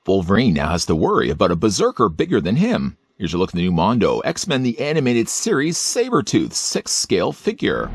Wolverine now has to worry about a berserker bigger than him. Here's a look at the new Mondo X-Men the Animated Series Sabretooth 6-scale figure.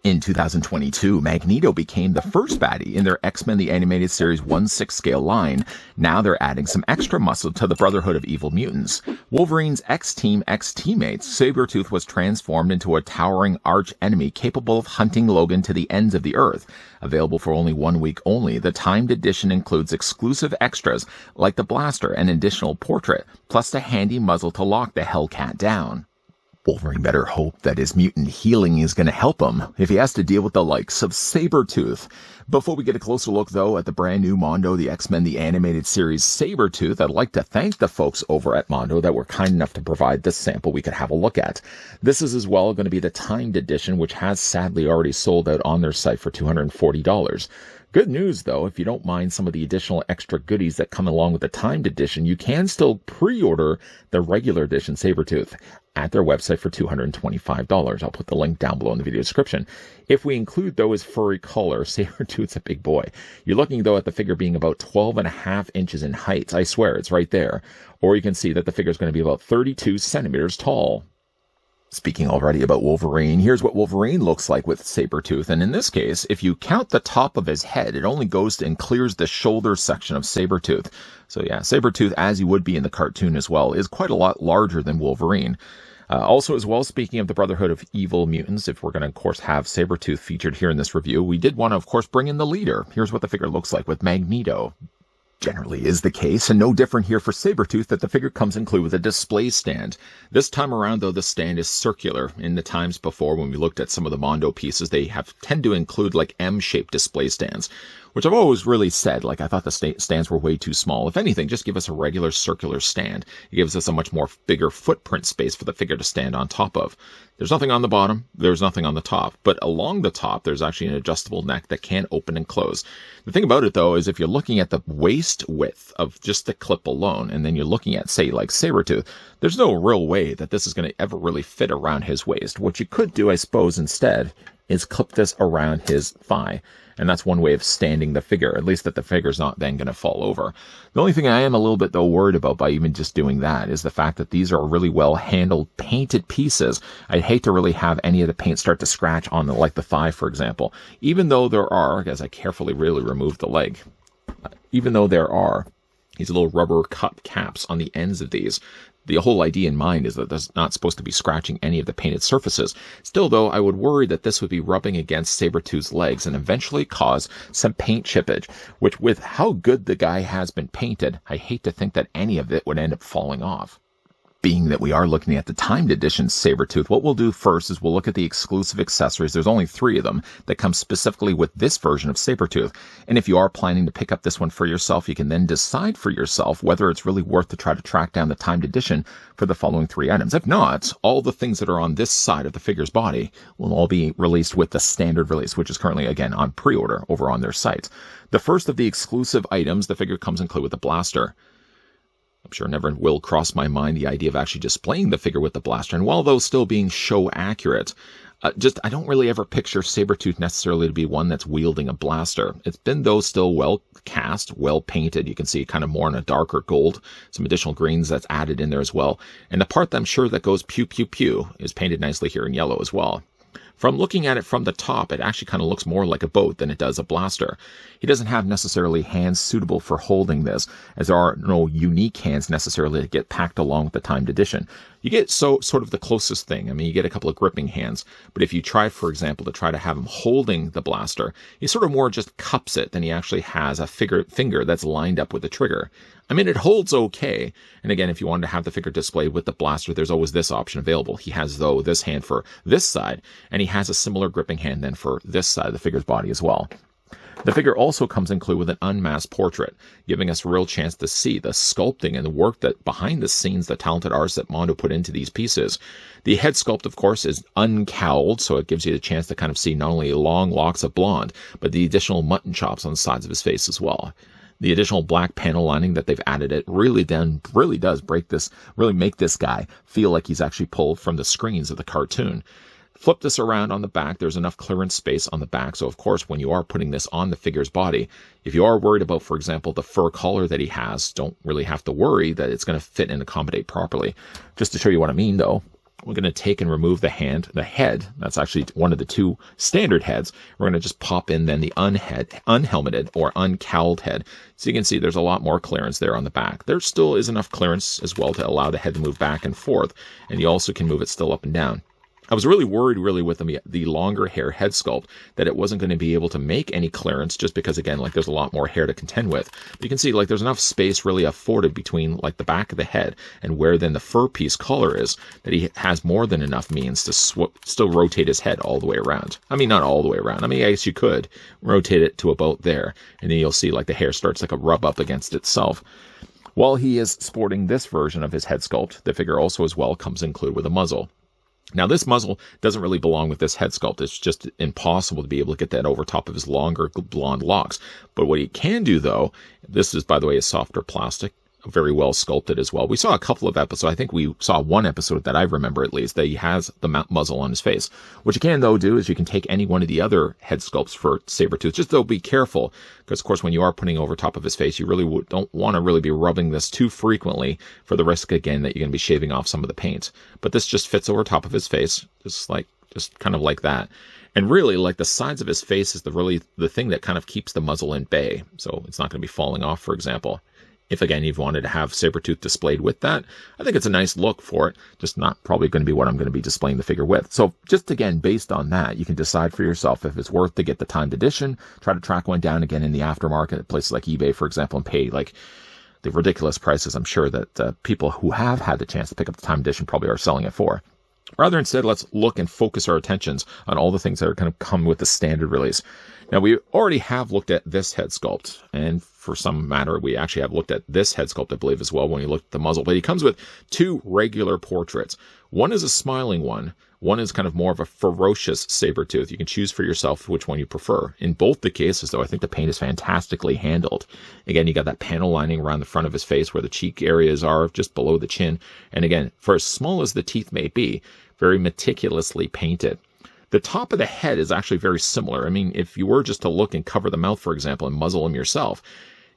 In 2022, Magneto became the first baddie in their X-Men the Animated Series 1/6 scale line. Now they're adding some extra muscle to the Brotherhood of Evil Mutants. Wolverine's ex-team ex-teammates, Sabretooth was transformed into a towering arch-enemy capable of hunting Logan to the ends of the earth. Available for only 1 week only, the timed edition includes exclusive extras like the blaster and additional portrait, plus the handy muzzle to lock the Hellcat down. Wolverine better hope that his mutant healing is going to help him if he has to deal with the likes of Sabretooth. Before we get a closer look, though, at the brand new Mondo, the X-Men the Animated Series Sabretooth, I'd like to thank the folks over at Mondo that were kind enough to provide this sample we could have a look at. This is as well going to be the timed edition, which has sadly already sold out on their site for $240. Good news, though, if you don't mind some of the additional extra goodies that come along with the timed edition, you can still pre-order the regular edition Sabretooth at their website for $225. I'll put the link down below in the video description. If we include, though, his furry color, Sabretooth's a big boy. You're looking, though, at the figure being about 12.5 inches in height. I swear, it's right there. Or you can see that the figure is going to be about 32 centimeters tall. Speaking already about Wolverine, here's what Wolverine looks like with Sabretooth, and in this case, if you count the top of his head, it only goes and clears the shoulder section of Sabretooth. So yeah, Sabretooth, as he would be in the cartoon as well, is quite a lot larger than Wolverine. Also, as well, speaking of the Brotherhood of Evil Mutants, if we're going to, of course, have Sabretooth featured here in this review, we did want to, of course, bring in the leader. Here's what the figure looks like with Magneto. Generally is the case, and no different here for Sabretooth, that the figure comes included with a display stand. This time around, though, the stand is circular. In the times before, when we looked at some of the Mondo pieces, they tend to include like M-shaped display stands, which I've always really said, like, I thought the stands were way too small. If anything, just give us a regular circular stand. It gives us a much more bigger footprint space for the figure to stand on top of. There's nothing on the bottom, there's nothing on the top, but along the top, there's actually an adjustable neck that can open and close. The thing about it, though, is if you're looking at the waist width of just the clip alone, and then you're looking at, say, like Sabretooth, there's no real way that this is going to ever really fit around his waist. What you could do, I suppose, instead, is clip this around his thigh. And that's one way of standing the figure, at least that the figure's not then going to fall over. The only thing I am a little bit, though, worried about by even just doing that is the fact that these are really well-handled, painted pieces. I'd hate to really have any of the paint start to scratch on the, like the thigh, for example. Even though there are, as I carefully really remove the leg, even though there are these little rubber cup caps on the ends of these, the whole idea in mind is that there's not supposed to be scratching any of the painted surfaces. Still, though, I would worry that this would be rubbing against Sabretooth's legs and eventually cause some paint chippage, which, with how good the guy has been painted, I hate to think that any of it would end up falling off. Being that we are looking at the timed edition Sabretooth, what we'll do first is we'll look at the exclusive accessories. There's only 3 of them that come specifically with this version of Sabretooth. And if you are planning to pick up this one for yourself, you can then decide for yourself whether it's really worth to try to track down the timed edition for the following 3 items. If not, all the things that are on this side of the figure's body will all be released with the standard release, which is currently, again, on pre-order over on their site. The first of the exclusive items, the figure comes included with a blaster. I'm sure never will cross my mind the idea of actually displaying the figure with the blaster. And while those still being show accurate, I don't really ever picture Sabretooth necessarily to be one that's wielding a blaster. It's been, though, still well cast, well painted. You can see kind of more in a darker gold, some additional greens that's added in there as well. And the part that I'm sure that goes pew pew pew is painted nicely here in yellow as well. From looking at it from the top, it actually kind of looks more like a boat than it does a blaster. He doesn't have necessarily hands suitable for holding this, as there are no unique hands necessarily to get packed along with the timed edition. You get sort of the closest thing. I mean, you get a couple of gripping hands, but if you try, for example, to try to have him holding the blaster, he sort of more just cups it than he actually has a finger that's lined up with the trigger. I mean, it holds okay. And again, if you wanted to have the figure displayed with the blaster, there's always this option available. He has, though, this hand for this side, and he has a similar gripping hand then for this side of the figure's body as well. The figure also comes included with an unmasked portrait, giving us a real chance to see the sculpting and the work that behind the scenes the talented artists that Mondo put into these pieces. The head sculpt, of course, is uncowled, so it gives you a chance to kind of see not only long locks of blonde, but the additional mutton chops on the sides of his face as well. The additional black panel lining that they've added it really does really make this guy feel like he's actually pulled from the screens of the cartoon. Flip this around on the back. There's enough clearance space on the back. So, of course, when you are putting this on the figure's body, if you are worried about, for example, the fur collar that he has, don't really have to worry that it's going to fit and accommodate properly. Just to show you what I mean, though, we're going to take and remove the head. That's actually one of the two standard heads. We're going to just pop in then the unhelmeted or uncowled head. So you can see there's a lot more clearance there on the back. There still is enough clearance as well to allow the head to move back and forth. And you also can move it still up and down. I was really worried with the longer hair head sculpt that it wasn't going to be able to make any clearance just because, again, like there's a lot more hair to contend with. But you can see like there's enough space really afforded between like the back of the head and where then the fur piece collar is that he has more than enough means to still rotate his head all the way around. I mean, not all the way around. I mean, I guess you could rotate it to about there, and then you'll see like the hair starts like a rub up against itself. While he is sporting this version of his head sculpt, the figure also as well comes included with a muzzle. Now, this muzzle doesn't really belong with this head sculpt. It's just impossible to be able to get that over top of his longer blonde locks. But what he can do, though, this is, by the way, a softer plastic, very well sculpted as well. We saw a couple of episodes. I think we saw one episode that I remember at least that he has the muzzle on his face. What you can, though, do is you can take any one of the other head sculpts for Sabretooth. Just, though, be careful because, of course, when you are putting over top of his face, you really don't want to really be rubbing this too frequently for the risk, again, that you're going to be shaving off some of the paint. But this just fits over top of his face, just kind of like that. And really, like the sides of his face is the thing that kind of keeps the muzzle in bay. So it's not going to be falling off, for example. If, again, you've wanted to have Sabretooth displayed with that, I think it's a nice look for it, just not probably going to be what I'm going to be displaying the figure with. So just, again, based on that, you can decide for yourself if it's worth to get the timed edition, try to track one down again in the aftermarket at places like eBay, for example, and pay like the ridiculous prices I'm sure that people who have had the chance to pick up the timed edition probably are selling it for. Rather, instead, let's look and focus our attentions on all the things that are going to come with the standard release. Now, we already have looked at this head sculpt, and for some matter, we actually have looked at this head sculpt, I believe, as well, when we looked at the muzzle. But he comes with two regular portraits. One is a smiling one. One is kind of more of a ferocious Sabretooth. You can choose for yourself which one you prefer. In both the cases, though, I think the paint is fantastically handled. Again, you got that panel lining around the front of his face where the cheek areas are, just below the chin. And again, for as small as the teeth may be, very meticulously painted. The top of the head is actually very similar. I mean, if you were just to look and cover the mouth, for example, and muzzle him yourself,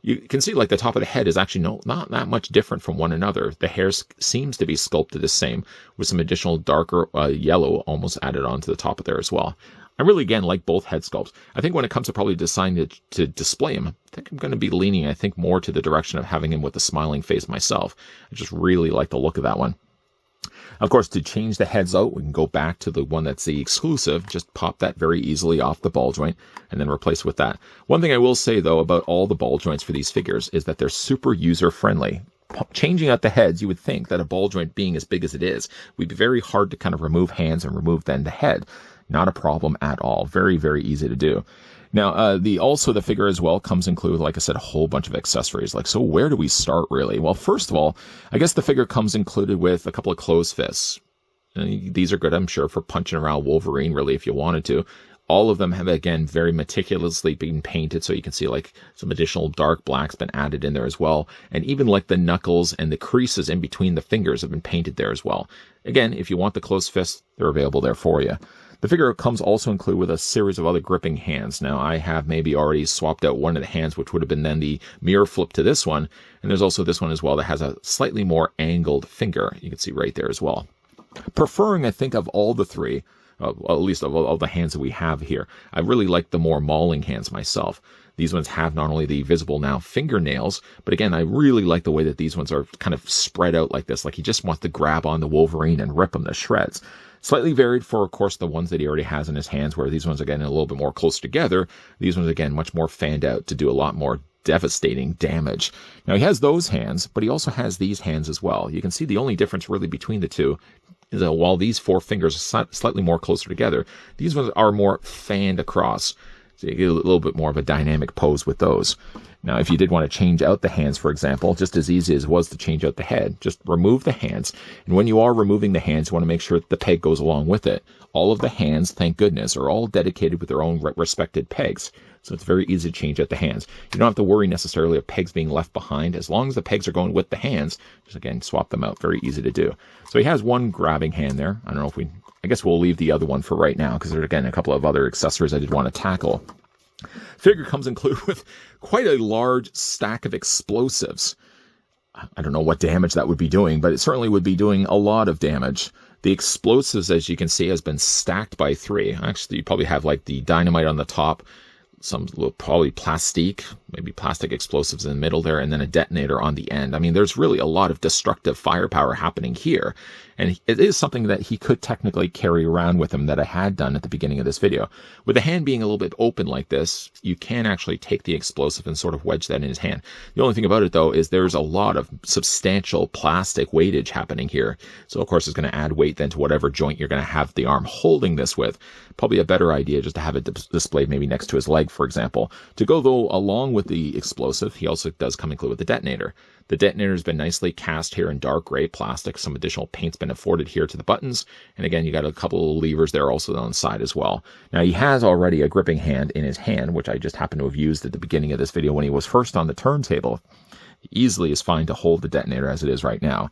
you can see like the top of the head is actually not that much different from one another. The hair seems to be sculpted the same with some additional darker yellow almost added onto the top of there as well. I really, again, like both head sculpts. I think when it comes to probably deciding to display him, I think I'm going to be leaning, more to the direction of having him with a smiling face myself. I just really like the look of that one. Of course, to change the heads out, we can go back to the one that's the exclusive. Just pop that very easily off the ball joint and then replace with that. One thing I will say, though, about all the ball joints for these figures is that they're super user-friendly. Changing out the heads, you would think that a ball joint being as big as it is would be very hard to kind of remove hands and remove then the head. Not a problem at all. Very, very easy to do. Now, the figure as well comes included, like I said, a whole bunch of accessories. So where do we start, really? Well, first of all, I guess the figure comes included with a couple of closed fists. And these are good, I'm sure, for punching around Wolverine, really, if you wanted to. All of them have, again, very meticulously been painted, so you can see, some additional dark black's been added in there as well. And even, the knuckles and the creases in between the fingers have been painted there as well. Again, if you want the closed fists, they're available there for you. The figure comes also included with a series of other gripping hands. Now, I have maybe already swapped out one of the hands, which would have been then the mirror flip to this one. And there's also this one as well that has a slightly more angled finger. You can see right there as well. Preferring, I think, of all the three, at least of all the hands that we have here, I really like the more mauling hands myself. These ones have not only the visible now fingernails, but again, I really like the way that these ones are kind of spread out like this. He just wants to grab on the Wolverine and rip him to shreds. Slightly varied for, of course, the ones that he already has in his hands, where these ones, again, are a little bit more close together. These ones, again, much more fanned out to do a lot more devastating damage. Now, he has those hands, but he also has these hands as well. You can see the only difference really between the two is that while these four fingers are slightly more closer together, these ones are more fanned across. So you get a little bit more of a dynamic pose with those. Now, if you did want to change out the hands, for example, just as easy as it was to change out the head, just remove the hands. And when you are removing the hands, you want to make sure that the peg goes along with it. All of the hands, thank goodness, are all dedicated with their own respected pegs. So it's very easy to change out the hands. You don't have to worry necessarily of pegs being left behind. As long as the pegs are going with the hands, just again, swap them out. Very easy to do. So he has one grabbing hand there. I don't know if I guess we'll leave the other one for right now because there's, again, a couple of other accessories I did want to tackle. Figure comes included with quite a large stack of explosives. I don't know what damage that would be doing, but it certainly would be doing a lot of damage. The explosives, as you can see, has been stacked by 3. Actually, you probably have like the dynamite on the top, some little probably plastic, maybe plastic explosives in the middle there, and then a detonator on the end. I mean, there's really a lot of destructive firepower happening here. And it is something that he could technically carry around with him that I had done at the beginning of this video. With the hand being a little bit open like this, you can actually take the explosive and sort of wedge that in his hand. The only thing about it, though, is there's a lot of substantial plastic weightage happening here. So, of course, it's going to add weight then to whatever joint you're going to have the arm holding this with. Probably a better idea just to have it displayed maybe next to his leg, for example. To go, though, along with the explosive, he also does come included with the detonator. The detonator has been nicely cast here in dark gray plastic. Some additional paint's been afforded here to the buttons. And again, you got a couple of levers there also on the side as well. Now, he has already a gripping hand in his hand, which I just happened to have used at the beginning of this video when he was first on the turntable. He easily is fine to hold the detonator as it is right now.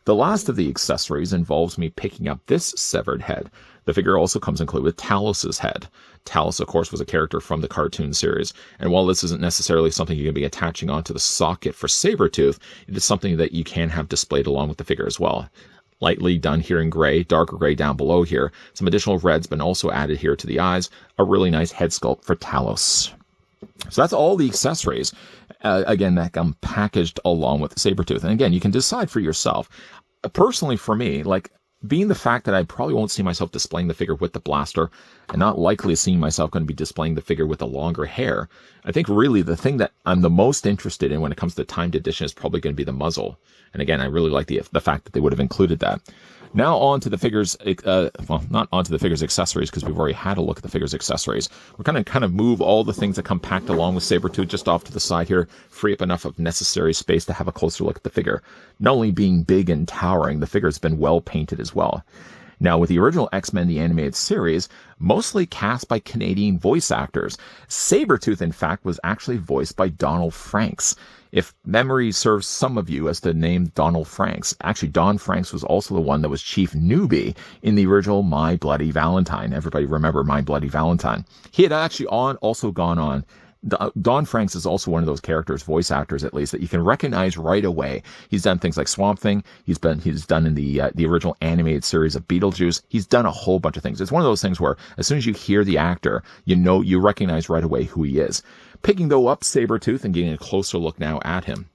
The last of the accessories involves me picking up this severed head. The figure also comes included with Talos's head. Talos, of course, was a character from the cartoon series, and while this isn't necessarily something you're going to be attaching onto the socket for Sabretooth, it is something that you can have displayed along with the figure as well. Lightly done here in gray, darker gray down below here. Some additional red's been also added here to the eyes. A really nice head sculpt for Talos. So that's all the accessories, again, that come packaged along with Sabretooth. And again, you can decide for yourself. Personally, for me, like, being the fact that I probably won't see myself displaying the figure with the blaster, and not likely seeing myself going to be displaying the figure with the longer hair, I think really the thing that I'm the most interested in when it comes to timed edition is probably going to be the muzzle. And again, I really like the fact that they would have included that. Now on to the figures, well, not onto the figures accessories, because we've already had a look at the figures accessories. We're going to kind of move all the things that come packed along with Sabretooth just off to the side here, free up enough of necessary space to have a closer look at the figure. Not only being big and towering, the figure's been well painted as well. Now, with the original X-Men the Animated Series, mostly cast by Canadian voice actors, Sabretooth, in fact, was actually voiced by Donald Franks. If memory serves some of you as the name Donald Franks, actually Don Franks was also the one that was Chief Newbie in the original My Bloody Valentine. Everybody remember My Bloody Valentine. He had actually also gone on. Don Franks is also one of those characters, voice actors at least, that you can recognize right away. He's done things like Swamp Thing. He's done in the original animated series of Beetlejuice. He's done a whole bunch of things. It's one of those things where as soon as you hear the actor, you recognize right away who he is. Picking though up Sabretooth and getting a closer look now at him.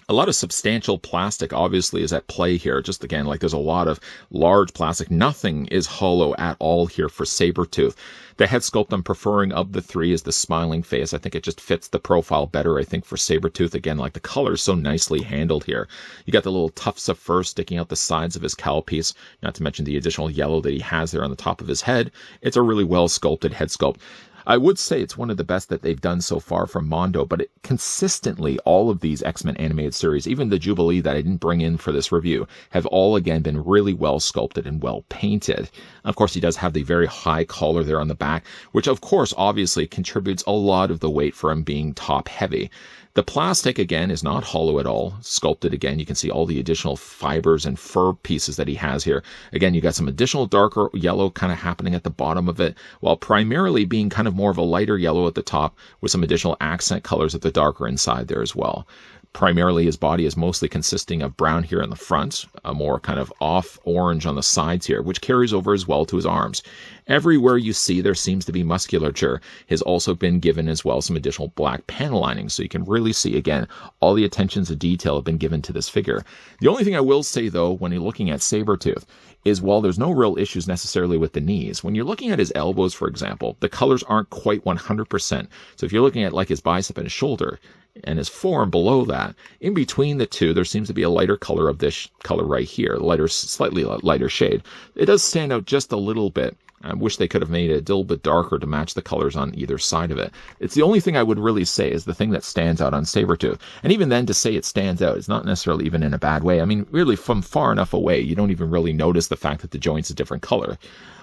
A lot of substantial plastic obviously is at play here. Just again, like there's a lot of large plastic. Nothing is hollow at all here for Sabretooth. The head sculpt I'm preferring of the 3 is the smiling face. I think it just fits the profile better, I think, for Sabretooth. Again, like the color is so nicely handled here. You got the little tufts of fur sticking out the sides of his cowl piece, not to mention the additional yellow that he has there on the top of his head. It's a really well sculpted head sculpt. I would say it's one of the best that they've done so far from Mondo, but consistently, all of these X-Men animated series, even the Jubilee that I didn't bring in for this review, have all again been really well sculpted and well painted. Of course, he does have the very high collar there on the back, which of course obviously contributes a lot of the weight for him being top heavy. The plastic, again, is not hollow at all. Sculpted, again, you can see all the additional fibers and fur pieces that he has here. Again, you got some additional darker yellow kind of happening at the bottom of it, while primarily being kind of more of a lighter yellow at the top with some additional accent colors at the darker inside there as well. Primarily, his body is mostly consisting of brown here in the front, a more kind of off orange on the sides here, which carries over as well to his arms. Everywhere you see there seems to be musculature has also been given as well some additional black panel lining, so you can really see, again, all the attentions to detail have been given to this figure. The only thing I will say, though, when you're looking at Sabretooth, is while there's no real issues necessarily with the knees, when you're looking at his elbows, for example, the colors aren't quite 100%. So if you're looking at like his bicep and his shoulder, and his forearm below that, in between the two, there seems to be a lighter color of this color right here, slightly lighter shade. It does stand out just a little bit I wish they could have made it a little bit darker to match the colors on either side of it. It's the only thing I would really say is the thing that stands out on Sabretooth. And even then, to say it stands out is not necessarily even in a bad way. I mean, really, from far enough away, you don't even really notice the fact that the joint's a different color.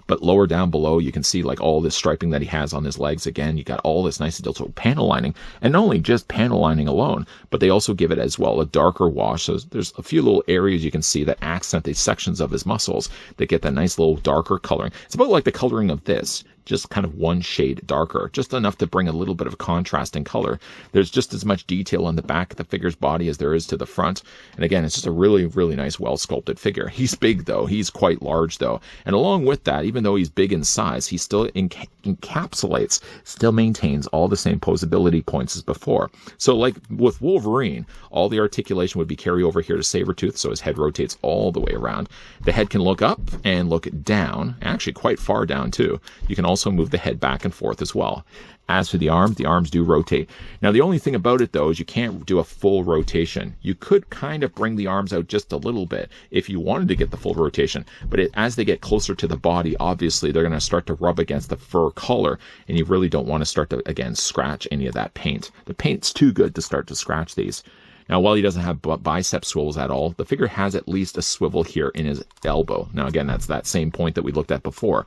But lower down below, you can see like all this striping that he has on his legs. Again, you got all this nice little panel lining, and not only just panel lining alone, but they also give it as well a darker wash. So there's a few little areas you can see that accent the sections of his muscles that get that nice little darker coloring. It's about like the coloring of this, just kind of one shade darker, just enough to bring a little bit of contrast in color. There's just as much detail on the back of the figure's body as there is to the front. And again, it's just a really, really nice, well-sculpted figure. He's big, though. He's quite large, though. And along with that, even though he's big in size, he still encapsulates, still maintains all the same posability points as before. So like with Wolverine, all the articulation would be carry over here to Sabretooth, so his head rotates all the way around. The head can look up and look down, actually quite far down, too. You can also move the head back and forth as well. As for the arms do rotate. Now, the only thing about it, though, is you can't do a full rotation. You could kind of bring the arms out just a little bit if you wanted to get the full rotation. But as they get closer to the body, obviously, they're going to start to rub against the fur collar, and you really don't want to start to, again, scratch any of that paint. The paint's too good to start to scratch these. Now, while he doesn't have bicep swivels at all, the figure has at least a swivel here in his elbow. Now, again, that's that same point that we looked at before.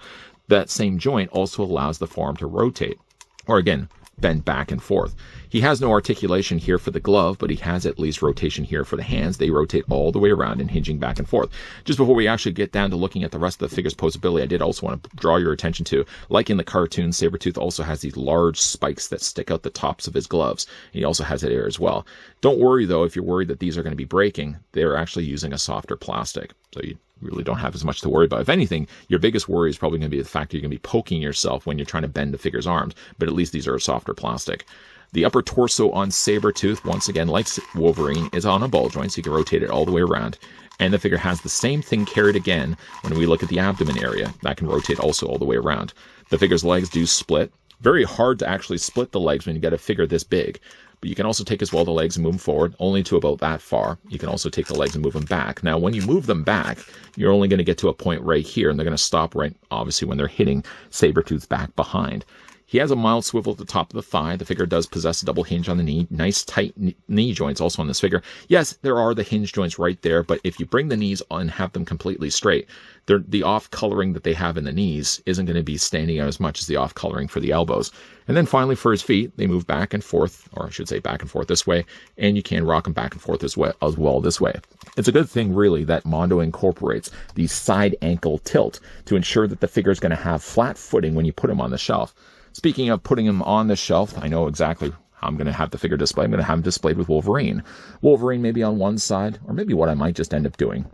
That same joint also allows the forearm to rotate, or again, bend back and forth. He has no articulation here for the glove, but he has at least rotation here for the hands. They rotate all the way around and hinging back and forth. Just before we actually get down to looking at the rest of the figure's posability, I did also want to draw your attention to, like in the cartoon, Sabretooth also has these large spikes that stick out the tops of his gloves. He also has it here as well. Don't worry, though, if you're worried that these are going to be breaking. They're actually using a softer plastic, so you really don't have as much to worry about. If anything, your biggest worry is probably going to be the fact that you're going to be poking yourself when you're trying to bend the figure's arms, but at least these are a softer plastic. The upper torso on Sabretooth, once again, like Wolverine, is on a ball joint, so you can rotate it all the way around. And the figure has the same thing carried again when we look at the abdomen area. That can rotate also all the way around. The figure's legs do split. Very hard to actually split the legs when you get a figure this big. But you can also take as well the legs and move them forward, only to about that far. You can also take the legs and move them back. Now, when you move them back, you're only going to get to a point right here, and they're going to stop right, obviously, when they're hitting Sabretooth's back behind. He has a mild swivel at the top of the thigh. The figure does possess a double hinge on the knee. Nice tight knee joints also on this figure. Yes, there are the hinge joints right there, but if you bring the knees on and have them completely straight, the off-coloring that they have in the knees isn't going to be standing out as much as the off-coloring for the elbows. And then finally for his feet, they move back and forth, or I should say back and forth this way, and you can rock them back and forth as well this way. It's a good thing, really, that Mondo incorporates the side ankle tilt to ensure that the figure is going to have flat footing when you put him on the shelf. Speaking of putting him on the shelf, I know exactly how I'm going to have the figure displayed. I'm going to have him displayed with Wolverine. Wolverine maybe on one side, or maybe what I might just end up doing,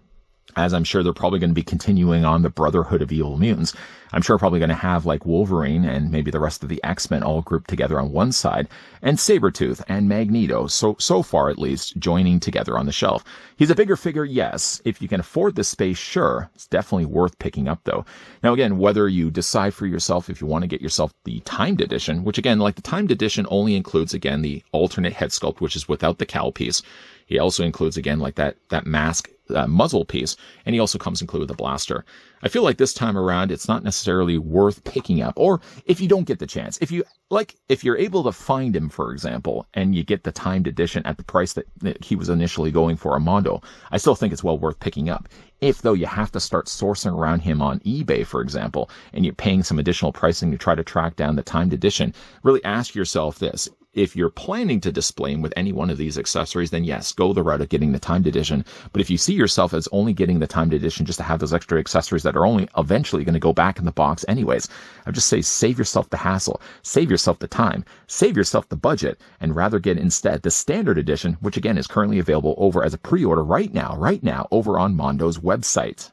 as I'm sure they're probably going to be continuing on the Brotherhood of Evil Mutants. I'm sure probably going to have like Wolverine and maybe the rest of the X-Men all grouped together on one side, and Sabretooth and Magneto, so far at least, joining together on the shelf. He's a bigger figure, yes. If you can afford the space, sure. It's definitely worth picking up, though. Now, again, whether you decide for yourself if you want to get yourself the timed edition, which again, like the timed edition only includes, again, the alternate head sculpt, which is without the cowl piece. He also includes, again, like that mask muzzle piece, and he also comes included with the blaster. I feel like this time around, it's not necessarily worth picking up, or if you don't get the chance, if you're able to find him, for example, and you get the timed edition at the price that he was initially going for a Mondo, I still think it's well worth picking up. If, though, you have to start sourcing around him on eBay, for example, and you're paying some additional pricing to try to track down the timed edition, really ask yourself this. If you're planning to display him with any one of these accessories, then yes, go the route of getting the timed edition. But if you see yourself as only getting the timed edition just to have those extra accessories that are only eventually going to go back in the box anyways, I would just say save yourself the hassle, save yourself the time, save yourself the budget, and rather get instead the standard edition, which again is currently available over as a pre-order right now over on Mondo's website.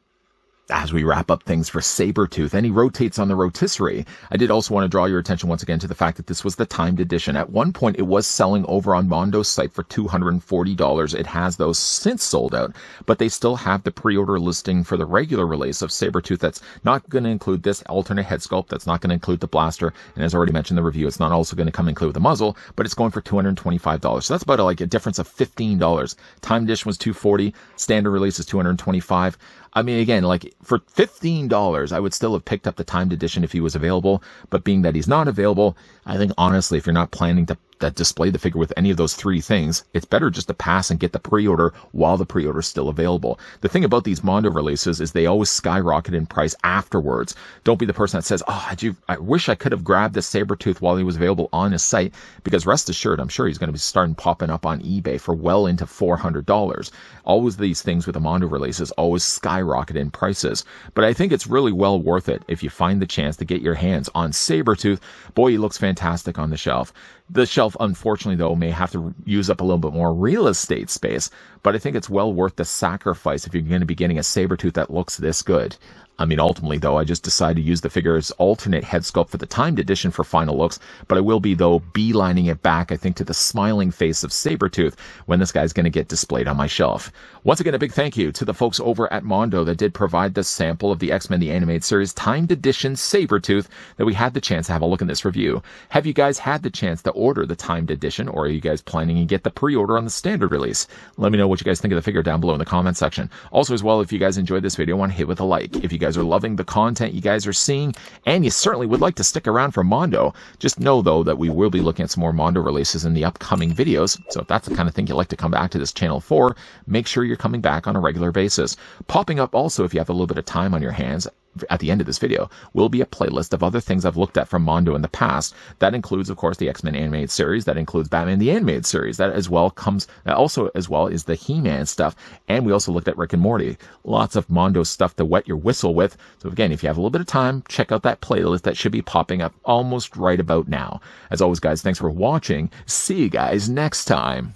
As we wrap up things for Sabretooth, and he rotates on the rotisserie, I did also want to draw your attention once again to the fact that this was the timed edition. At one point, it was selling over on Mondo's site for $240. It has those since sold out, but they still have the pre-order listing for the regular release of Sabretooth that's not going to include this alternate head sculpt, that's not going to include the blaster, and as already mentioned in the review, it's not also going to come include the muzzle, but it's going for $225. So that's about a difference of $15. Timed edition was $240, standard release is $225. I mean, again, like for $15, I would still have picked up the timed edition if he was available. But being that he's not available, I think honestly, if you're not planning to display the figure with any of those three things, it's better just to pass and get the pre-order while the pre-order is still available. The thing about these Mondo releases is they always skyrocket in price afterwards. Don't be the person that says, oh, I wish I could have grabbed this Sabretooth while he was available on his site, because rest assured, I'm sure he's going to be starting popping up on eBay for well into $400. Always these things with the Mondo releases always skyrocket in prices. But I think it's really well worth it if you find the chance to get your hands on Sabretooth. Boy, he looks fantastic on the shelf. The shelf, unfortunately, though, may have to use up a little bit more real estate space, but I think it's well worth the sacrifice if you're going to be getting a Sabretooth that looks this good. I mean, ultimately, though, I just decided to use the figure's alternate head sculpt for the timed edition for final looks, but I will be, though, beelining it back, I think, to the smiling face of Sabretooth when this guy's going to get displayed on my shelf. Once again, a big thank you to the folks over at Mondo that did provide the sample of the X-Men The Animated Series timed edition Sabretooth that we had the chance to have a look in this review. Have you guys had the chance to order the timed edition, or are you guys planning to get the pre-order on the standard release? Let me know what you guys think of the figure down below in the comment section. Also, as well, if you guys enjoyed this video, I want to hit with a like. If you guys are loving the content you guys are seeing, and you certainly would like to stick around for Mondo, just know, though, that we will be looking at some more Mondo releases in the upcoming videos. So if that's the kind of thing you like to come back to this channel for, make sure you're coming back on a regular basis. Popping up also, if you have a little bit of time on your hands, at the end of this video will be a playlist of other things I've looked at from Mondo in the past. That includes, of course, the X-Men Animated Series. That includes Batman the Animated Series. That as well is the He-Man stuff. And we also looked at Rick and Morty. Lots of Mondo stuff to wet your whistle with. So again, if you have a little bit of time, check out that playlist that should be popping up almost right about now. As always, guys, thanks for watching. See you guys next time.